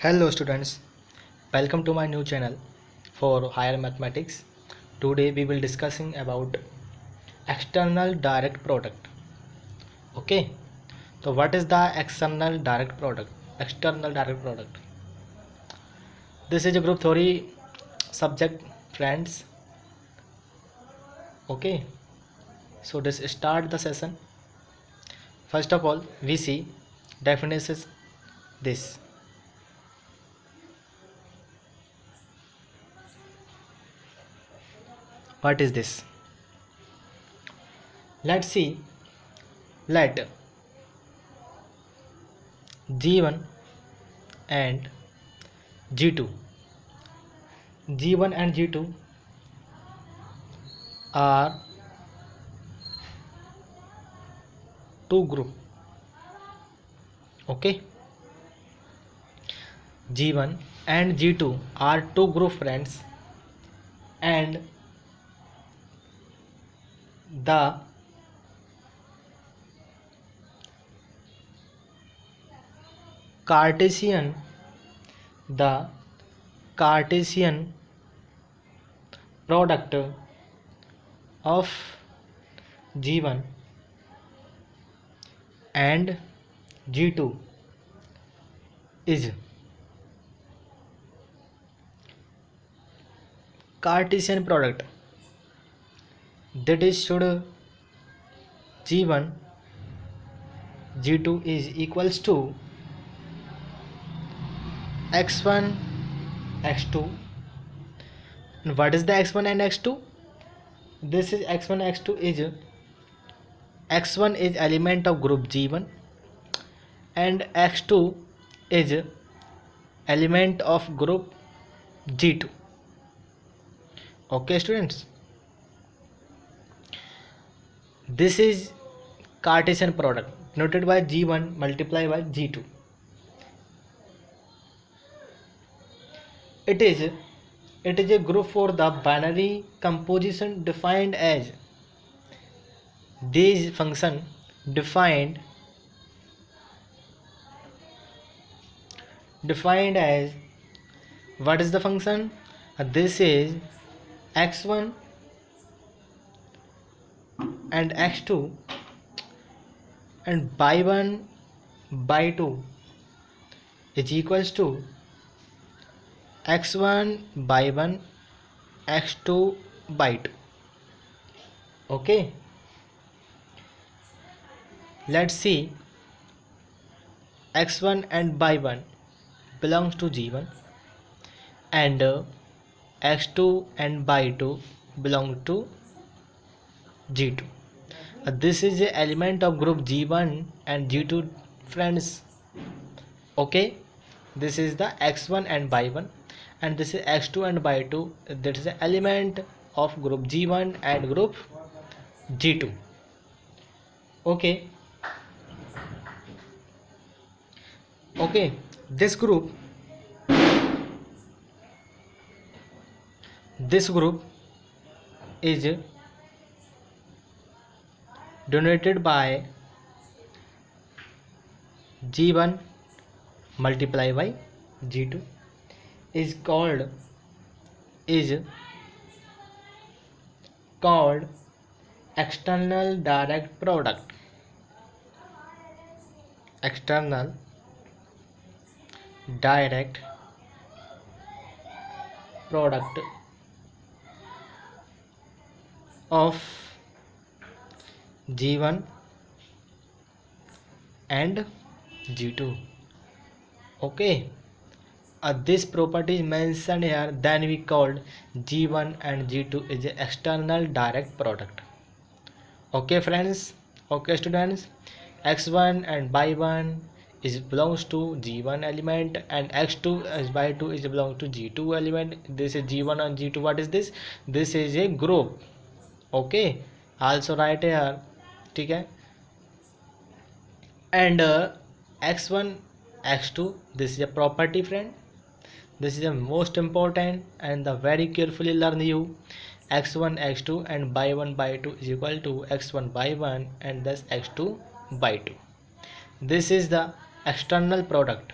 Hello students, welcome to my new channel for higher mathematics. Today we will discussing about external direct product. Okay, so what is the external direct product? External direct product. This is a group theory subject, friends. Okay, so let's start the session. First of all, we see definitions. This. What is this? Let's see. Let G1 and G2. G1 and G2 are two group. Okay, G1 and G2 are two group friends, and the Cartesian the Cartesian product of G1 and G2 is Cartesian product, that is should G1 G2 is equals to x1 x2. And what is the x1 and x2? This is x1 x2 is x1 is element of group G1 and x2 is element of group G2. Okay students, this is Cartesian product noted by G1 multiplied by G2. It is a group for the binary composition defined as these function defined as, what is the function? This is x1 and x2 and by 1 by 2 is equals to x1 by 1 x2 by 2. Okay, let's see. X1 and by 1 belongs to G1 and x2 and by 2 belong to G2. This is the element of group G1 and G2 friends. Okay, this is the x1 and by 1 and this is x2 and by 2, that is the element of group G1 and group G2. Okay, this group is denoted by G1 multiplied by G2 is called external direct product. External direct product of G1 and G2. Okay, this property is mentioned here, then we called G1 and G2 is a external direct product. Okay friends, okay students, x1 and by 1 is belongs to G1 element and x2 as by 2 is belong to G2 element. This is G1 and G2. What is this? This is a group. Okay, also write here. Okay, and x1 x2, this is a property friend. This is the most important and the very carefully learn you. X1 x2 and by 1 by 2 is equal to x1 by 1 and thus x2 by 2. This is the external product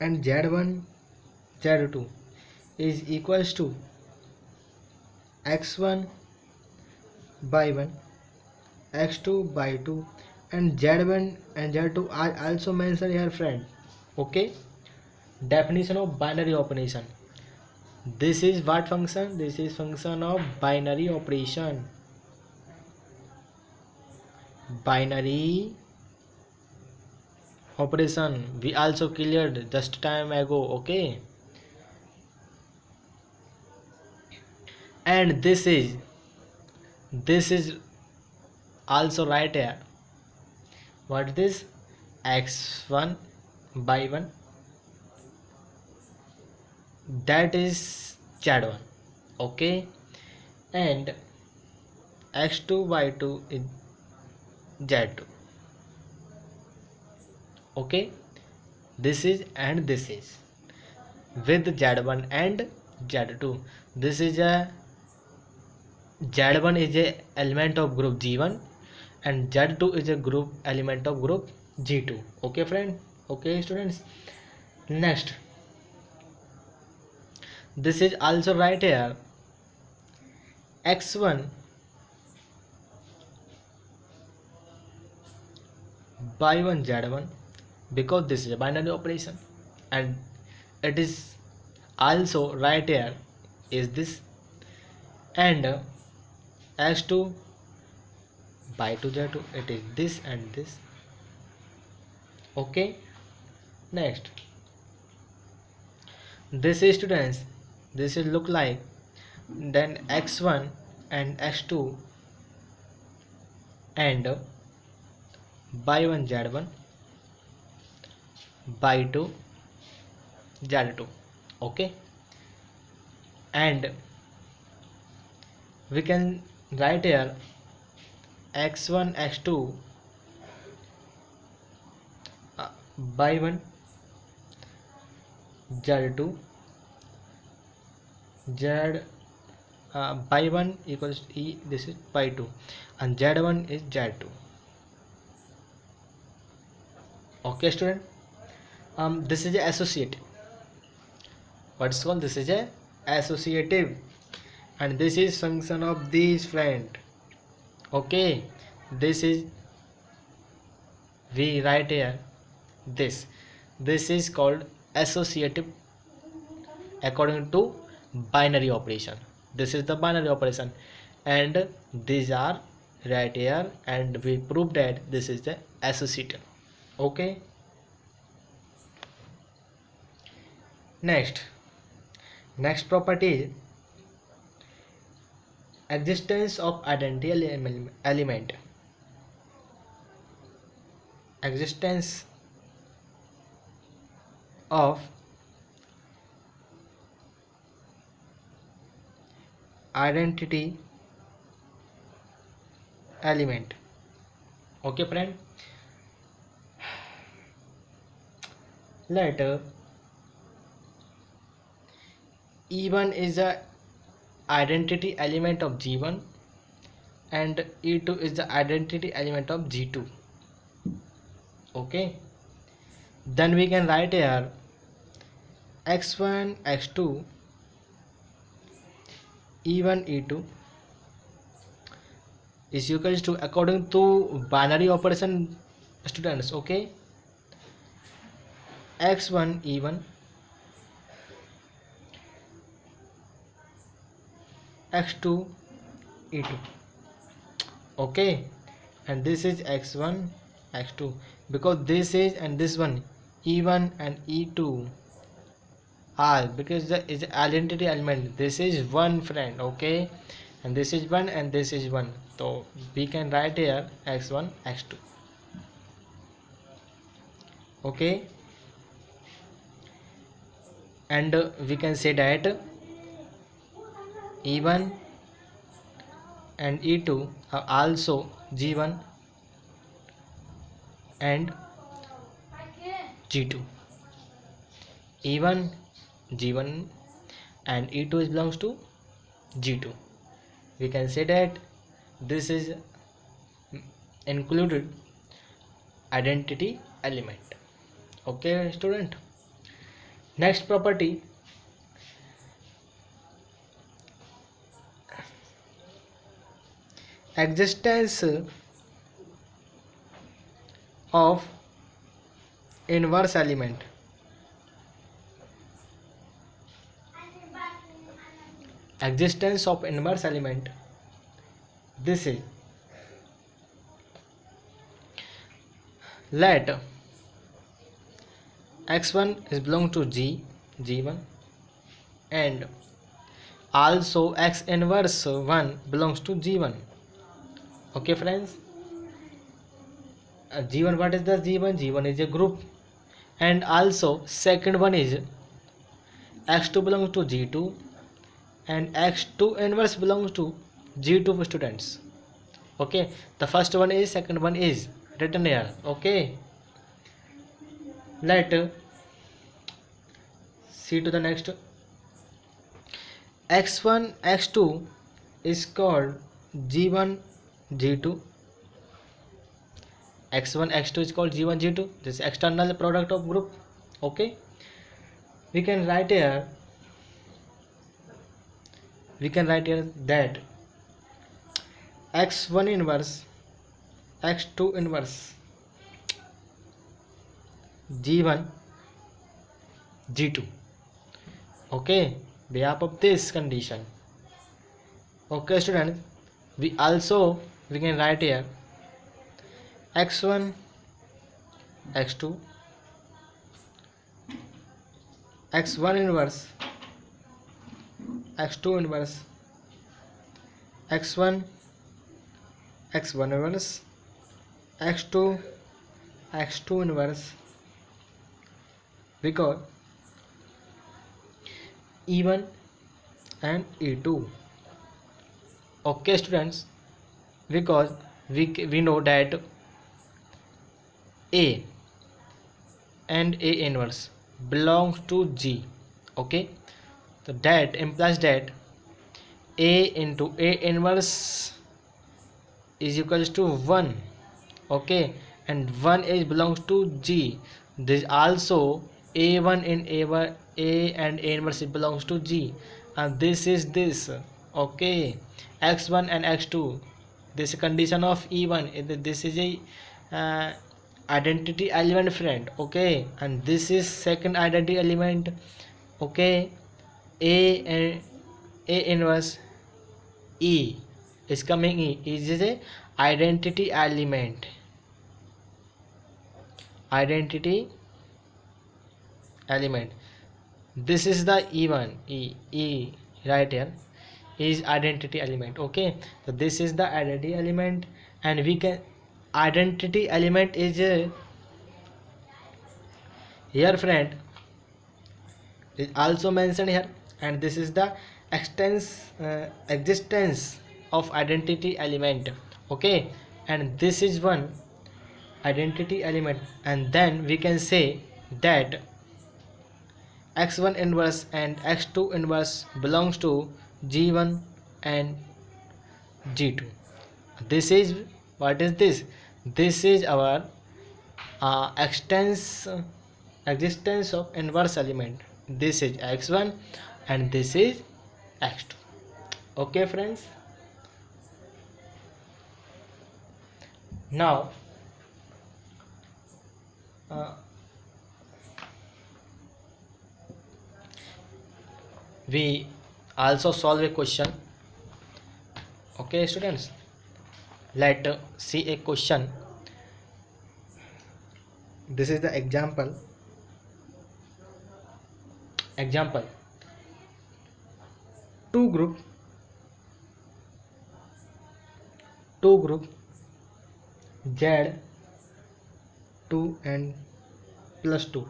and z1 z2 is equals to x1 by 1 x2 by 2 and z1 and z2 are also mentioned here, friend. Okay, definition of binary operation. This is what function? This is function of binary operation. Binary operation we also cleared just time ago. Okay, and this is also right here. What is this? X1 by 1, that is z1. Okay, and x2 by 2 is z2. Okay, this is and this is with z1 and z2. This is a z1 is a element of group g1 and z2 is a group element of group g2. Okay, friend. Okay, students. Next, this is also right here. X1 by 1 z1, because this is a binary operation, and it is also right here is this, and x2 by 2 z2, it is this and this. Okay, next, this is, students, this is look like then x1 and x2 and by 1 z1 by 2 z2. Okay, and we can write here x1 x2 by 1 z2 z by 1 equals e, this is by 2, and z1 is z2. Okay, student. This is a associative. What's called? This is a associative, and this is function of these, friend. Okay, this is we write here this is called associative according to binary operation. This is the binary operation, and these are right here, and we prove that this is the associative. Okay, next property is existence of identity element. Existence of identity element. Okay, friend. Let E1 is a identity element of G1 and E2 is the identity element of G2. Okay, then we can write here x1 x2 E1 E2 is equals to according to binary operation, students. Okay, x1 E1 x2 E2. Okay, and this is x1 x2, because this is and this one E1 and E2 are, because the is identity element. This is one, friend. Okay, and this is one and this is one, so we can write here x1 x2. Okay, and we can say that E1 and E2 are also G1 and G2. E1 G1 and E2 is belongs to G2. We can say that this is included identity element. Okay, student. Next property, existence of inverse element. Existence of inverse element. This is, let x1 is belong to g1, and also x inverse 1 belongs to g1. Okay friends, g1, what is the g1 is a group, and also second one is x2 belongs to g2 and x2 inverse belongs to g2 students. Okay, the first one is, second one is written here. Okay, let see to the next. x1 x2 is called g1 g2. x1 x2 is called g1 g2. This is external product of group. Okay, we can write here that x1 inverse x2 inverse g1 g2. Okay, behalf of this condition. Okay students, we can write here x1 x2 x1 inverse x2 inverse x1 x1 inverse x2 x2 inverse, because E1 and E2. Okay students, because we know that A and A inverse belongs to G. Okay, so that implies that A into A inverse is equals to 1. Okay, and 1 is belongs to G. This also A1 in A1 A and A inverse belongs to G, and this is this. Okay, x1 and x2, this condition of E1, this is a identity element friend. Okay, and this is second identity element. Okay, A and A inverse E is coming, E is a identity element. This is the E1, E right here is identity element. Okay, so this is the identity element, and we can identity element is here friend is also mentioned here, and this is the existence of identity element. Okay, and this is one identity element, and then we can say that x1 inverse and x2 inverse belongs to g1 and g2. This is, what is this? This is our existence of inverse element. This is x1 and this is x2. Okay friends, now we also solve a question. Okay students, let's see a question. This is the example. Two group Z2 and plus 2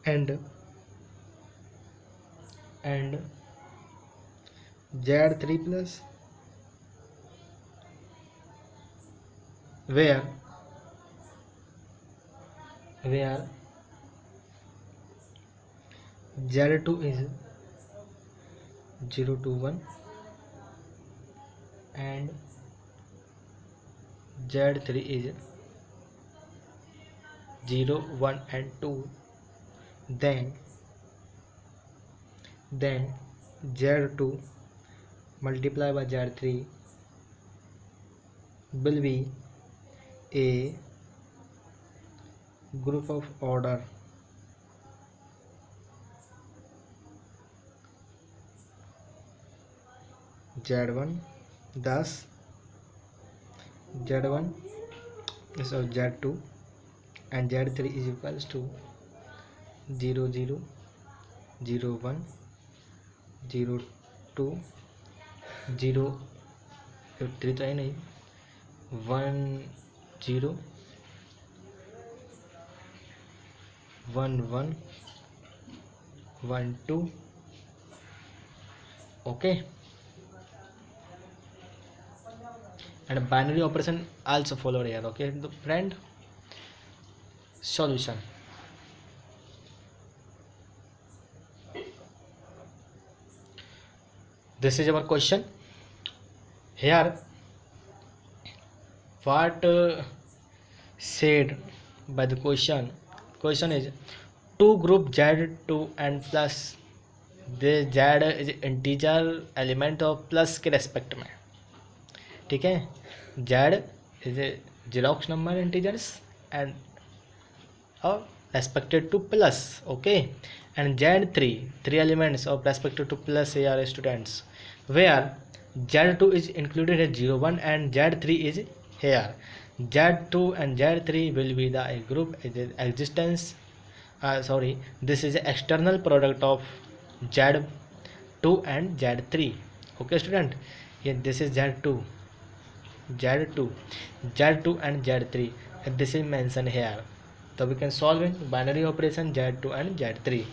and Z3 plus, where Z2 is 0 to 1 and Z3 is 0, 1 and 2. Then then Z2 multiplied by Z3 will be a group of order Z1 thus Z1 so Z2 and Z3 is equals to 0 0 0 1 0 2 0 3 तो है नहीं 1 0 1 1 1 2 okay, and binary operation also followed here. Okay the friend, solution. This is our question here. What said by the question is two group Z2 and plus the Z is integer element of plus के respect में, ठीक है. Z is a Xerox number integers and or respected to plus, okay, and Z3 three elements of respected to plus here students, where Z2 is included as 0 1 and Z3 is here. Z2 and Z3 will be the a group existence this is a external product of Z2 and Z3. Okay student, here this is Z2 and Z3 and this is mentioned here. So we can solve it binary operation Z2 and Z3.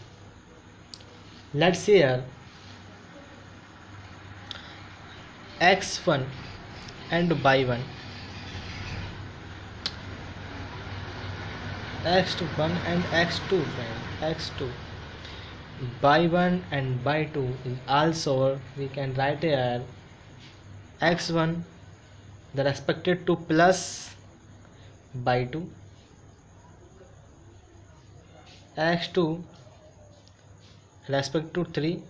Let's see here x1 and y1, x1 and x2 friend, x2 y1 and y2 is also we can write here x1 the respected to plus y2, x2 respect to 3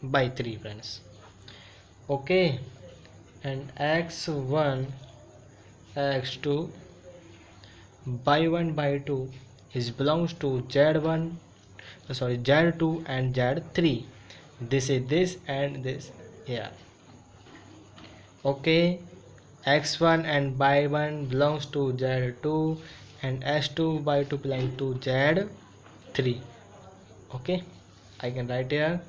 by 3 friends, okay, and x1 x2 by 1 by 2 is belongs to Z2 and Z3. This is this and this here, okay. x1 and y1 belongs to Z2 and x2 by 2 belongs to Z3, okay. I can write here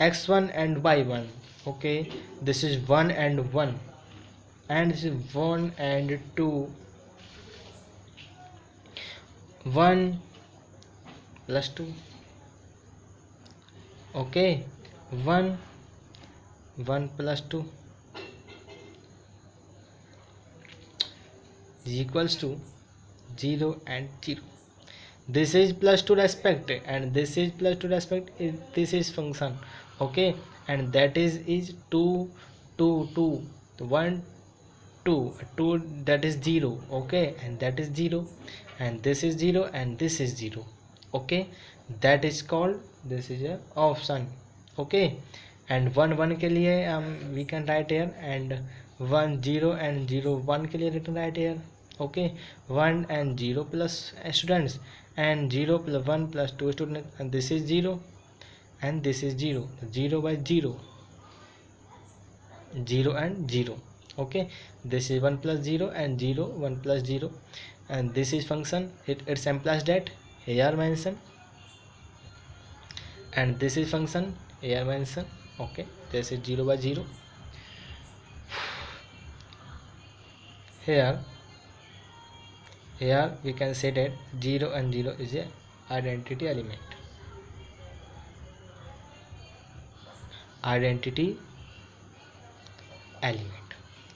x1 and y1, okay, this is 1 and 1 and this is 1 and 2, 1 plus 2, okay, 1 plus 2 is equals to 0 and 0. This is plus to respect and this is plus to respect, this is function, okay, and that is 2 2 2 1 2 2 that is 0, okay, and that is 0 and this is 0 and this is 0, okay, that is called this is a option, okay, and 1 1 के लिए we can write here and 1 0 and 0 1 के लिए written right here, okay, 1 and 0 plus students and 0 plus 1 plus 2 students and this is 0 and this is 0 0 by 0 0 and 0, okay, this is 1 plus 0 and 0 1 plus 0 and this is function it's implies that here mention and this is function here mention, okay, this is 0 by 0 here we can say that 0 and 0 is a identity element,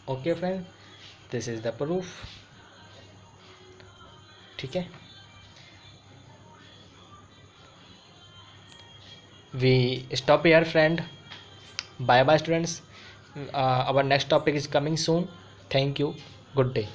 okay friend, this is the proof, ठीक है. We stop here friend. Bye bye students. Our next topic is coming soon. Thank you. Good day.